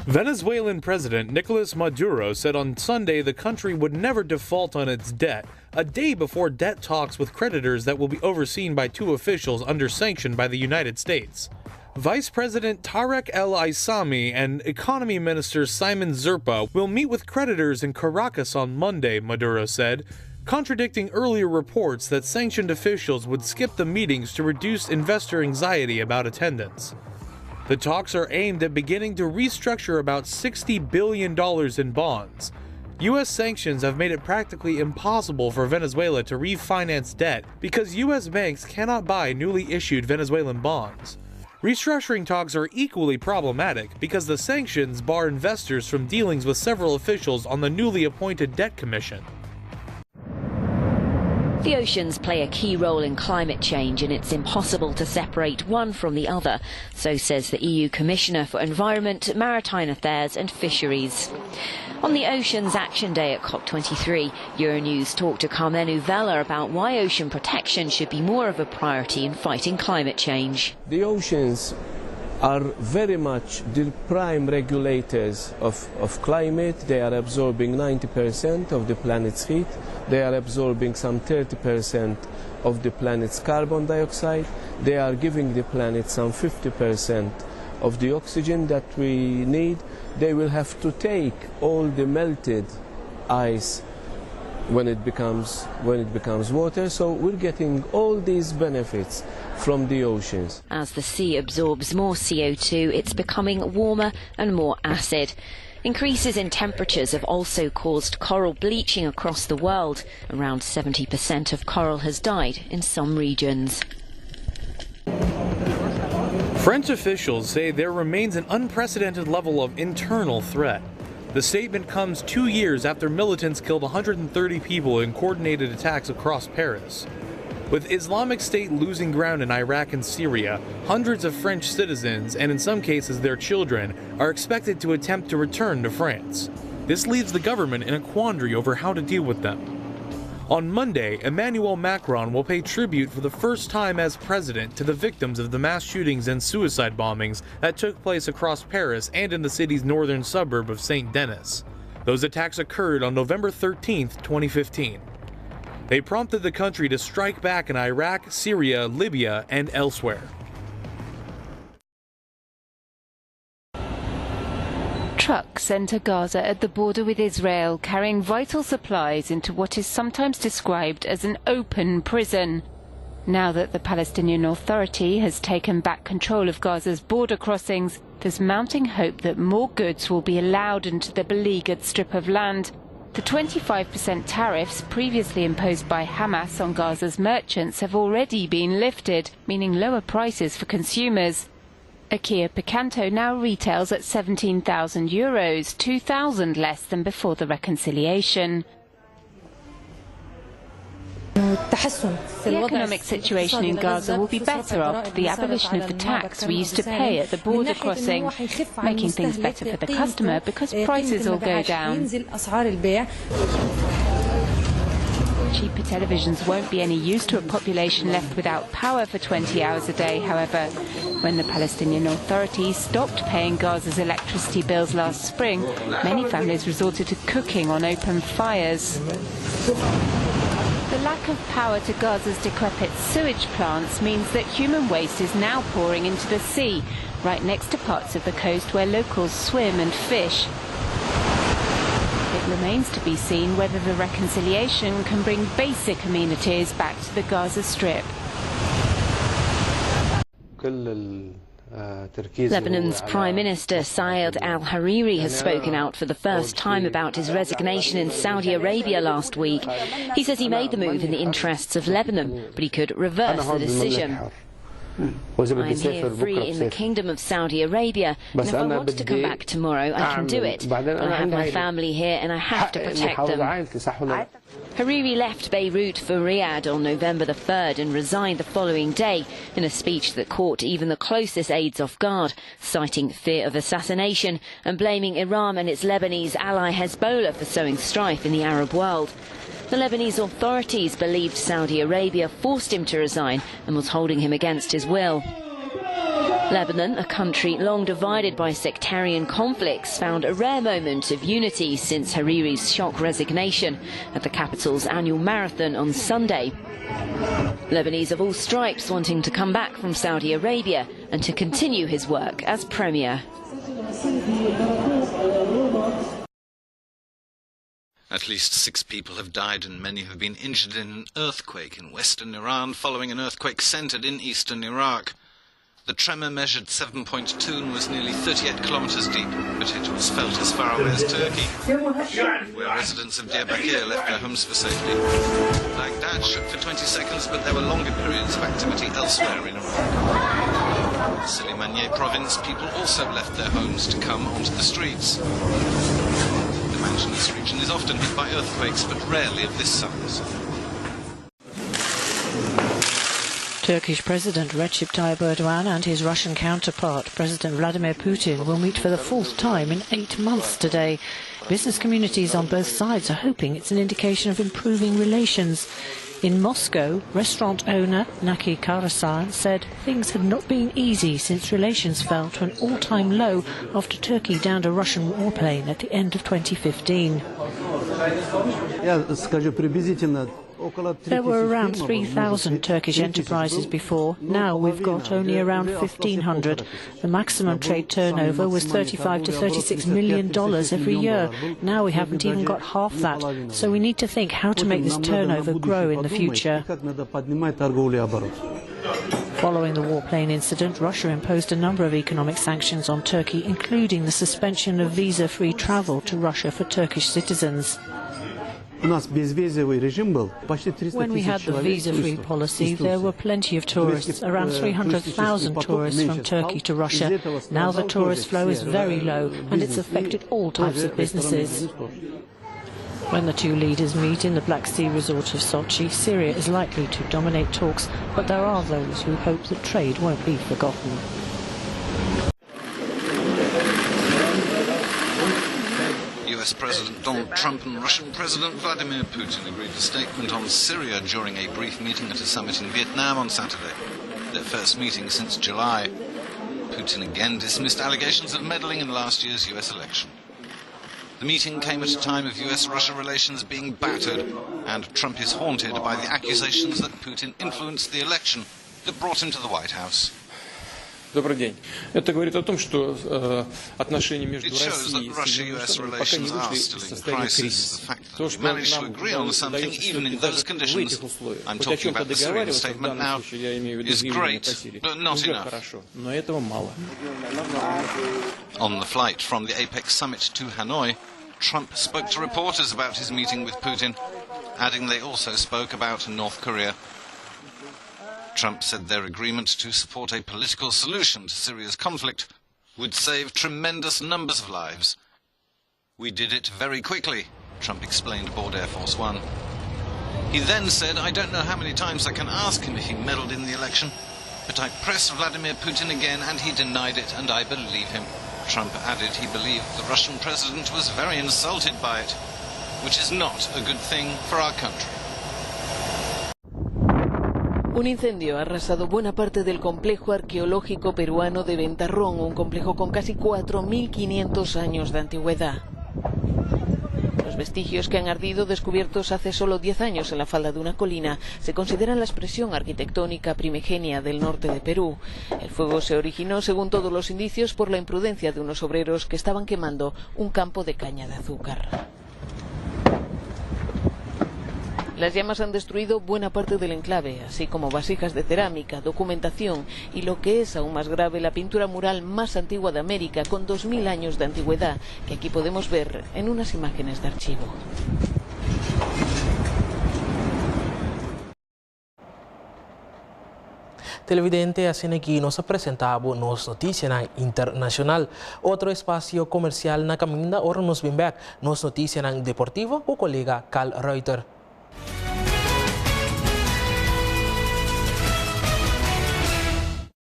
Venezuelan President Nicolas Maduro said on Sunday the country would never default on its debt, a day before debt talks with creditors that will be overseen by two officials under sanction by the United States. Vice President Tarek El Aissami and Economy Minister Simon Zerpa will meet with creditors in Caracas on Monday, Maduro said, contradicting earlier reports that sanctioned officials would skip the meetings to reduce investor anxiety about attendance. The talks are aimed at beginning to restructure about $60 billion in bonds. U.S. sanctions have made it practically impossible for Venezuela to refinance debt because U.S. banks cannot buy newly issued Venezuelan bonds. Restructuring talks are equally problematic because the sanctions bar investors from dealings with several officials on the newly appointed debt commission. The oceans play a key role in climate change, and it's impossible to separate one from the other, so says the EU Commissioner for Environment, Maritime Affairs and Fisheries. On the Oceans Action Day at COP23, Euronews talked to Carmenu Vella about why ocean protection should be more of a priority in fighting climate change. The oceans are very much the prime regulators of climate. They are absorbing 90% of the planet's heat. They are absorbing some 30% of the planet's carbon dioxide. They are giving the planet some 50% of the oxygen that we need. They will have to take all the melted ice when it becomes water. So we're getting all these benefits from the oceans. As the sea absorbs more CO2, it's becoming warmer and more acid. Increases in temperatures have also caused coral bleaching across the world. Around 70% of coral has died in some regions. French officials say there remains an unprecedented level of internal threat. The statement comes 2 years after militants killed 130 people in coordinated attacks across Paris. With Islamic State losing ground in Iraq and Syria, hundreds of French citizens, and in some cases their children, are expected to attempt to return to France. This leaves the government in a quandary over how to deal with them. On Monday, Emmanuel Macron will pay tribute for the first time as president to the victims of the mass shootings and suicide bombings that took place across Paris and in the city's northern suburb of Saint-Denis. Those attacks occurred on November 13, 2015. They prompted the country to strike back in Iraq, Syria, Libya, and elsewhere. Trucks enter Gaza at the border with Israel, carrying vital supplies into what is sometimes described as an open prison. Now that the Palestinian Authority has taken back control of Gaza's border crossings, there's mounting hope that more goods will be allowed into the beleaguered strip of land. The 25% tariffs previously imposed by Hamas on Gaza's merchants have already been lifted, meaning lower prices for consumers. A Kia Picanto now retails at €17,000, €2,000 less than before the reconciliation. The economic situation in Gaza will be better after the abolition of the tax we used to pay at the border crossing, making things better for the customer because prices will go down. Cheaper televisions won't be any use to a population left without power for 20 hours a day, however. When the Palestinian Authority stopped paying Gaza's electricity bills last spring, many families resorted to cooking on open fires. The lack of power to Gaza's decrepit sewage plants means that human waste is now pouring into the sea, right next to parts of the coast where locals swim and fish. It remains to be seen whether the reconciliation can bring basic amenities back to the Gaza Strip. Lebanon's Prime Minister Saad al-Hariri has spoken out for the first time about his resignation in Saudi Arabia last week. He says he made the move in the interests of Lebanon, but he could reverse the decision. I'm here free in the Kingdom of Saudi Arabia, and if I want to come back tomorrow, I can do it. But I have my family here and I have to protect them. Hariri left Beirut for Riyadh on November the 3rd and resigned the following day in a speech that caught even the closest aides off guard, citing fear of assassination and blaming Iran and its Lebanese ally Hezbollah for sowing strife in the Arab world. The Lebanese authorities believed Saudi Arabia forced him to resign and was holding him against his will. Lebanon, a country long divided by sectarian conflicts, found a rare moment of unity since Hariri's shock resignation at the capital's annual marathon on Sunday. Lebanese of all stripes wanting to come back from Saudi Arabia and to continue his work as premier. At least 6 people have died and many have been injured in an earthquake in western Iran following an earthquake centered in eastern Iraq. The tremor measured 7.2 and was nearly 38 kilometers deep, but it was felt as far away as Turkey, where residents of Diyarbakir left their homes for safety. Baghdad shook for 20 seconds, but there were longer periods of activity elsewhere in Iraq. In Suleymaniye province, people also left their homes to come onto the streets. The mountainous region is often hit by earthquakes, but rarely of this size. Turkish President Recep Tayyip Erdogan and his Russian counterpart, President Vladimir Putin, will meet for the 4th time in 8 months today. Business communities on both sides are hoping it's an indication of improving relations. In Moscow, restaurant owner Naki Karasan said things had not been easy since relations fell to an all-time low after Turkey downed a Russian warplane at the end of 2015. There were around 3,000 Turkish enterprises before. Now we've got only around 1,500. The maximum trade turnover was $35 to $36 million every year. Now we haven't even got half that. So we need to think how to make this turnover grow in the future. Following the warplane incident, Russia imposed a number of economic sanctions on Turkey, including the suspension of visa-free travel to Russia for Turkish citizens. When we had the visa-free policy, there were plenty of tourists, around 300,000 tourists from Turkey to Russia. Now the tourist flow is very low, and it's affected all types of businesses. When the two leaders meet in the Black Sea resort of Sochi, Syria is likely to dominate talks, but there are those who hope that trade won't be forgotten. US President Donald Trump and Russian President Vladimir Putin agreed a statement on Syria during a brief meeting at a summit in Vietnam on Saturday, their first meeting since July. Putin again dismissed allegations of meddling in last year's US election. The meeting came at a time of US-Russia relations being battered, and Trump is haunted by the accusations that Putin influenced the election that brought him to the White House. Добрый день. Это говорит о том, что отношения между It shows that Russia-US relations are still in crisis. The fact that we managed to agree on something even in those conditions, I'm talking about the Syrian statement now, is great, but not enough. On the flight from the APEC summit to Hanoi, Trump spoke to reporters about his meeting with Putin, adding they also spoke about North Korea. Trump said their agreement to support a political solution to Syria's conflict would save tremendous numbers of lives. We did it very quickly, Trump explained aboard Air Force One. He then said, I don't know how many times I can ask him if he meddled in the election, but I pressed Vladimir Putin again and he denied it, and I believe him. Trump added he believed the Russian president was very insulted by it, which is not a good thing for our country. Un incendio ha arrasado buena parte del complejo arqueológico peruano de Ventarrón, un complejo con casi 4.500 años de antigüedad. Los vestigios que han ardido, descubiertos hace solo 10 años en la falda de una colina, se consideran la expresión arquitectónica primigenia del norte de Perú. El fuego se originó, según todos los indicios, por la imprudencia de unos obreros que estaban quemando un campo de caña de azúcar. Las llamas han destruido buena parte del enclave, así como vasijas de cerámica, documentación y, lo que es aún más grave, la pintura mural más antigua de América, con 2000 años de antigüedad, que aquí podemos ver en unas imágenes de archivo. Televidente, assim aqui nós apresentamos nos notícias internacional. Outro espaço comercial na caminho, ora nos vem back nos notícias deportiva, o colega Carl Reuter.